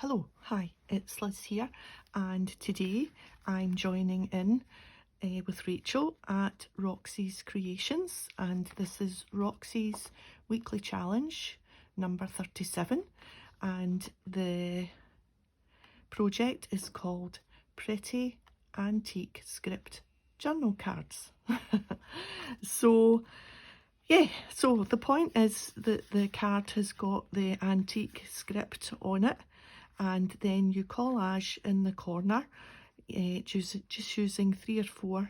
Hello, hi, it's Liz here, and today I'm joining in with Rachel at Roxy's Creations, and this is Roxy's weekly challenge number 37, and the project is called Pretty Antique Script Journal Cards. So the point is that the card has got the antique script on it, and then you collage in the corner, just using three or four,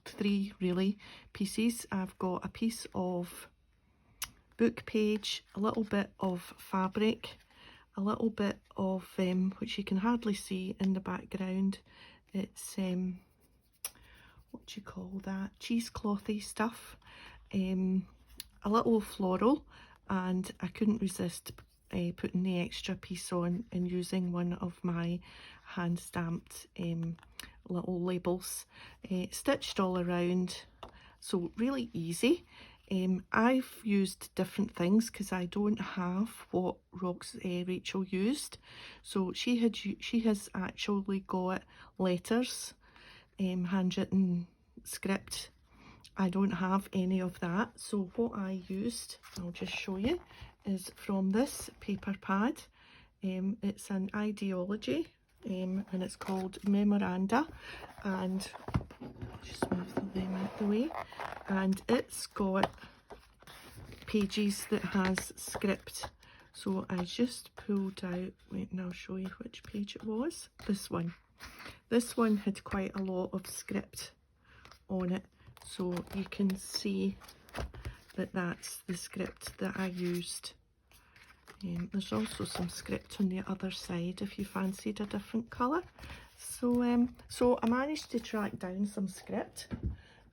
three really pieces. I've got a piece of book page, a little bit of fabric, a little bit of, which you can hardly see in the background, it's, what do you call that, cheeseclothy stuff, a little floral, and I couldn't resist putting the extra piece on and using one of my hand stamped little labels, stitched all around, so really easy. I've used different things because I don't have what Rachel used, so she has actually got letters, handwritten script. I don't have any of that, so what I used, I'll just show you, is from this paper pad. It's an idea-ology, and it's called Memoranda, and just move them out the way, and it's got pages that has script. So I just pulled out, wait, and I'll show you which page it was. This one had quite a lot of script on it, so you can see that that's the script that I used. There's also some script on the other side if you fancied a different colour. So I managed to track down some script,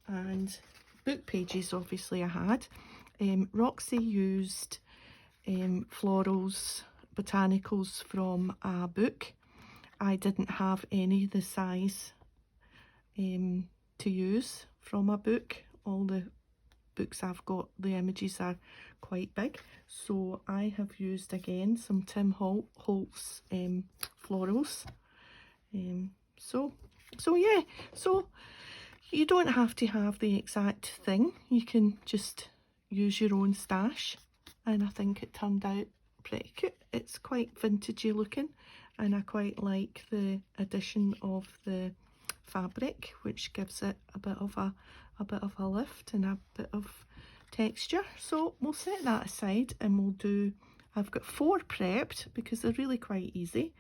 and book pages obviously I had. Roxy used florals, botanicals from a book. I didn't have any the size to use from a book. All the books I've got, the images are quite big, so I have used again some Tim Holtz florals. So you don't have to have the exact thing, you can just use your own stash, and I think it turned out pretty cute. It's quite vintagey looking, and I quite like the addition of the fabric, which gives it a bit of a lift and a bit of texture. So we'll set that aside, and we'll do, I've got 4 prepped because they're really quite easy,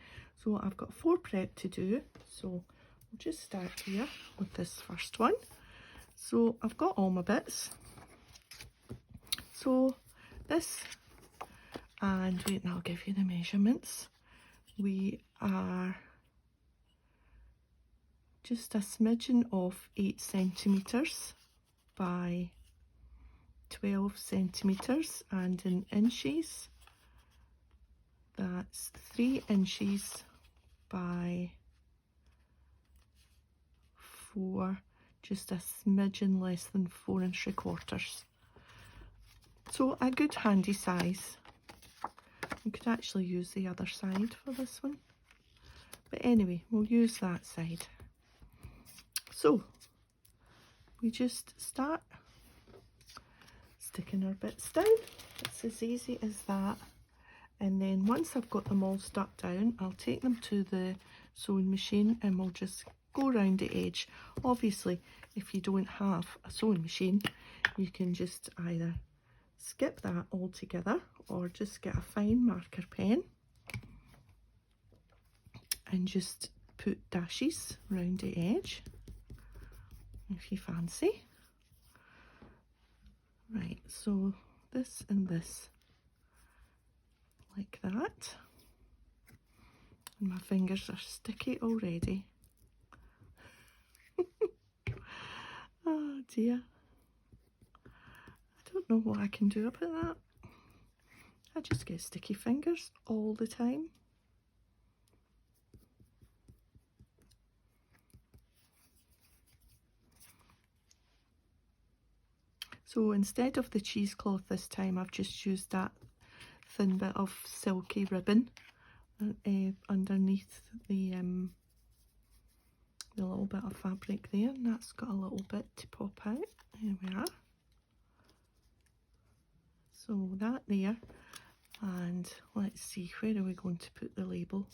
so I've got 4 prepped to do. So we'll just start here with this first one. So I've got all my bits, so this, and wait, and I'll give you the measurements. We are just a smidgen of 8 centimetres by 12 centimetres, and in inches that's 3 inches by 4, just a smidgen less than 4 3/4. So a good handy size. You could actually use the other side for this one, but anyway, we'll use that side. So we just start sticking our bits down. It's as easy as that, and then once I've got them all stuck down, I'll take them to the sewing machine and we'll just go around the edge. Obviously, if you don't have a sewing machine, you can just either skip that altogether or just get a fine marker pen and just put dashes around the edge if you fancy. Right, so this and this, like that. And my fingers are sticky already. Oh dear. I don't know what I can do about that. I just get sticky fingers all the time. So instead of the cheesecloth this time, I've just used that thin bit of silky ribbon underneath the little bit of fabric there, and that's got a little bit to pop out. There we are. So that there, and let's see, where are we going to put the label?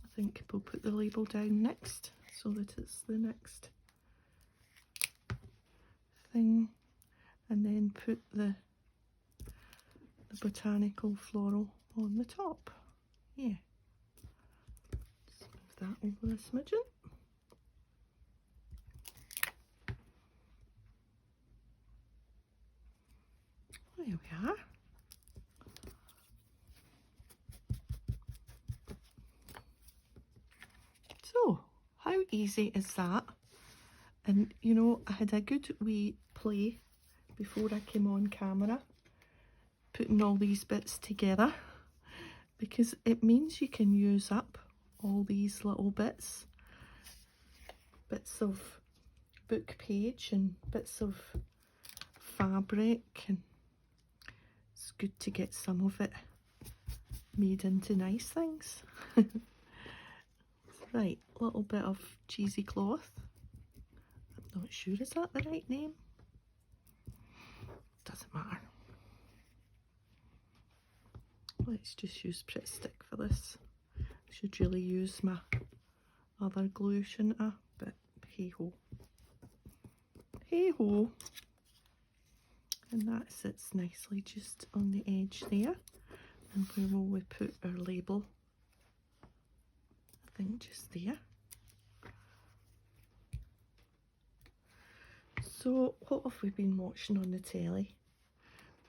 I think we'll put the label down next so that it's the next thing, and then put the botanical floral on the top. Yeah. Just move that over a smidgen. There we are. So, how easy is that? And you know, I had a good wee play before I came on camera, putting all these bits together, because it means you can use up all these little bits of book page and bits of fabric, and it's good to get some of it made into nice things. Right, a little bit of cheesy cloth. I'm not sure, is that the right name? Doesn't matter. Let's just use Pretty Stick for this. I should really use my other glue, shouldn't I? But hey ho. Hey ho. And that sits nicely just on the edge there. And where will we put our label? I think just there. So what have we been watching on the telly?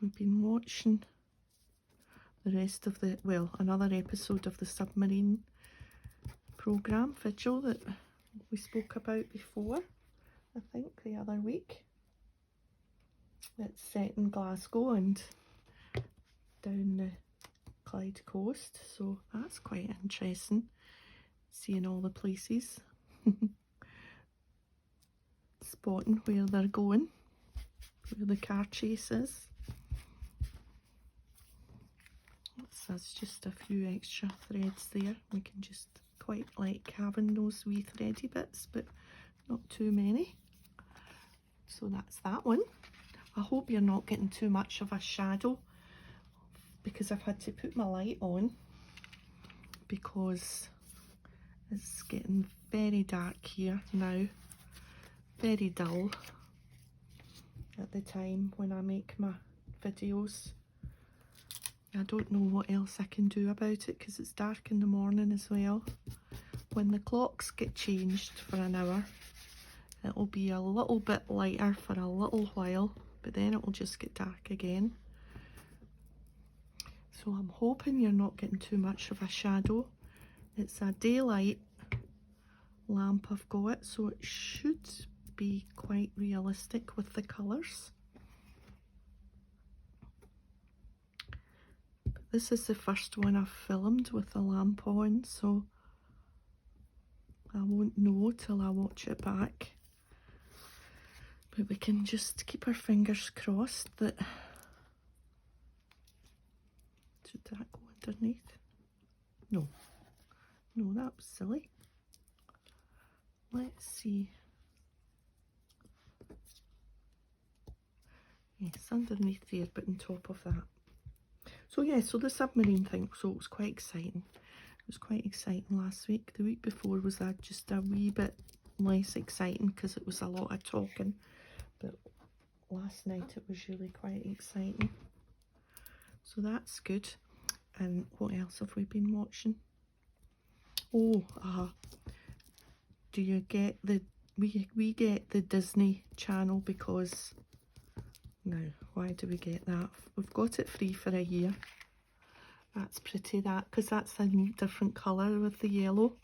We've been watching the rest of the, well, another episode of the submarine programme vigil that we spoke about before, I think the other week. It's set in Glasgow and down the Clyde coast, so that's quite interesting, seeing all the places, spotting where they're going, where the car chase is. That's just a few extra threads there. We can just quite like having those wee thready bits, but not too many. So that's that one. I hope you're not getting too much of a shadow, because I've had to put my light on because it's getting very dark here now, very dull at the time when I make my videos. I don't know what else I can do about it because it's dark in the morning as well. When the clocks get changed for an hour, it'll be a little bit lighter for a little while, but then it'll just get dark again. So I'm hoping you're not getting too much of a shadow. It's a daylight lamp I've got, so it should be quite realistic with the colours. This is the first one I've filmed with the lamp on, so I won't know till I watch it back. But we can just keep our fingers crossed that... Should that go underneath? No. No, that was silly. Let's see. Yes, underneath there, but on top of that. So yeah, so the submarine thing, so it was quite exciting. It was quite exciting last week. The week before was just a wee bit less exciting because it was a lot of talking. But last night it was really quite exciting. So that's good. And what else have we been watching? Oh, do you get the, we get the Disney Channel because... Now, why do we get that? We've got it free for a year. That's pretty, that, because that's a different colour with the yellow.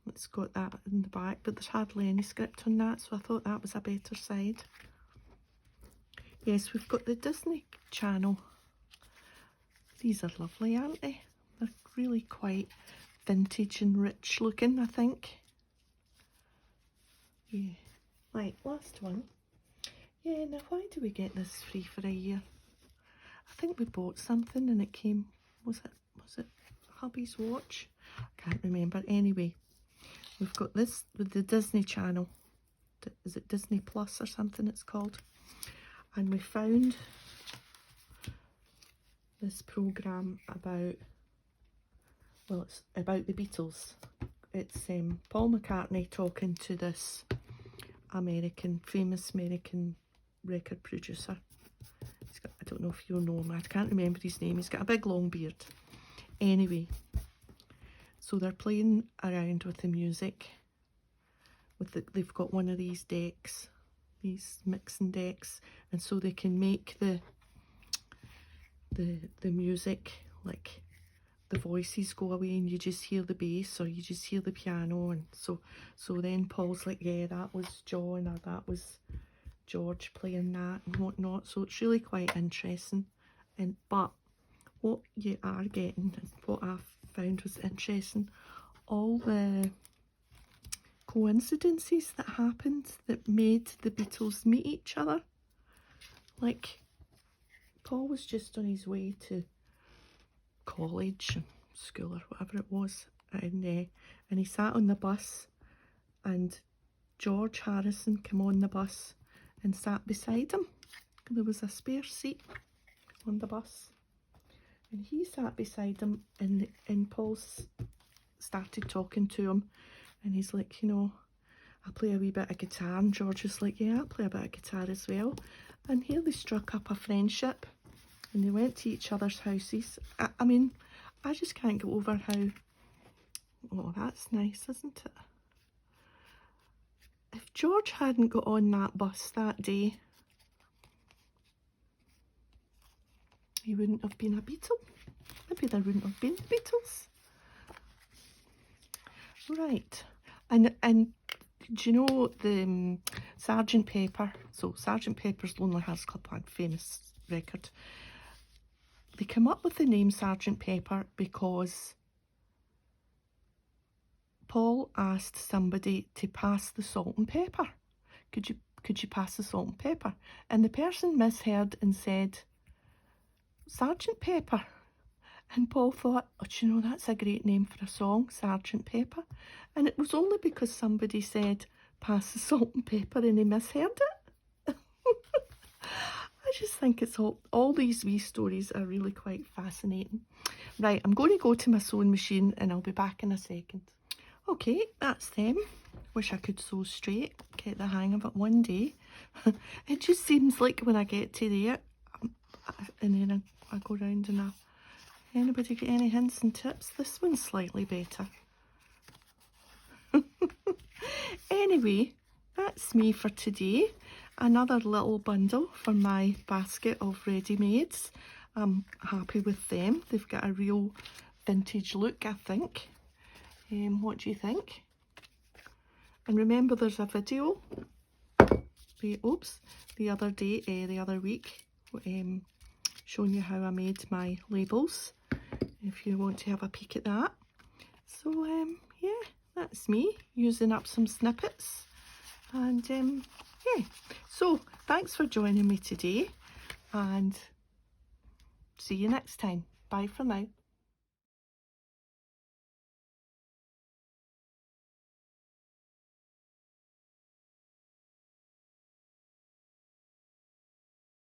It's got that in the back, but there's hardly any script on that, so I thought that was a better side. Yes, we've got the Disney Channel. These are lovely, aren't they? They're really quite vintage and rich looking, I think. Yeah. Right, last one. Yeah, now why do we get this free for a year? I think we bought something and it came, was it hubby's watch? I can't remember. Anyway, we've got this with the Disney Channel. Is it Disney Plus or something it's called? And we found this programme about, well, it's about the Beatles. It's Paul McCartney talking to this famous American record producer. He's got, I don't know if you'll know him, I can't remember his name. He's got a big long beard. Anyway, so they're playing around with the music. They've got one of these decks, these mixing decks, and so they can make the music, like the voices go away and you just hear the bass or you just hear the piano, and so then Paul's like, yeah, that was John or that was George playing that and whatnot. So it's really quite interesting. But what you are getting, what I found was interesting, all the coincidences that happened that made the Beatles meet each other. Like, Paul was just on his way to college, school or whatever it was, and he sat on the bus and George Harrison came on the bus and sat beside him. There was a spare seat on the bus and he sat beside him, and Paul started talking to him, and he's like, you know, I play a wee bit of guitar, and George was like, yeah, I play a bit of guitar as well. And here they struck up a friendship and they went to each other's houses. I mean, I just can't get over how, oh, that's nice, isn't it? If George hadn't got on that bus that day, he wouldn't have been a Beatle. Maybe there wouldn't have been Beatles. Right, and do you know the Sgt. Pepper? So Sgt. Pepper's Lonely Hearts Club Band, famous record. They came up with the name Sgt. Pepper because Paul asked somebody to pass the salt and pepper. Could you pass the salt and pepper? And the person misheard and said Sgt. Pepper. And Paul thought, oh, do you know, that's a great name for a song, Sgt. Pepper. And it was only because somebody said, pass the salt and pepper, and he misheard it. I just think it's all these wee stories are really quite fascinating. Right, I'm going to go to my sewing machine and I'll be back in a second. Okay, that's them. Wish I could sew straight, get the hang of it one day. It just seems like when I get to there, and then I go round and anybody get any hints and tips? This one's slightly better. Anyway, that's me for today. Another little bundle for my basket of ready-mades. I'm happy with them. They've got a real vintage look, I think. What do you think? And remember, there's a video, the other week, showing you how I made my labels, if you want to have a peek at that. So yeah, that's me using up some snippets, and yeah, so thanks for joining me today, and see you next time. Bye for now.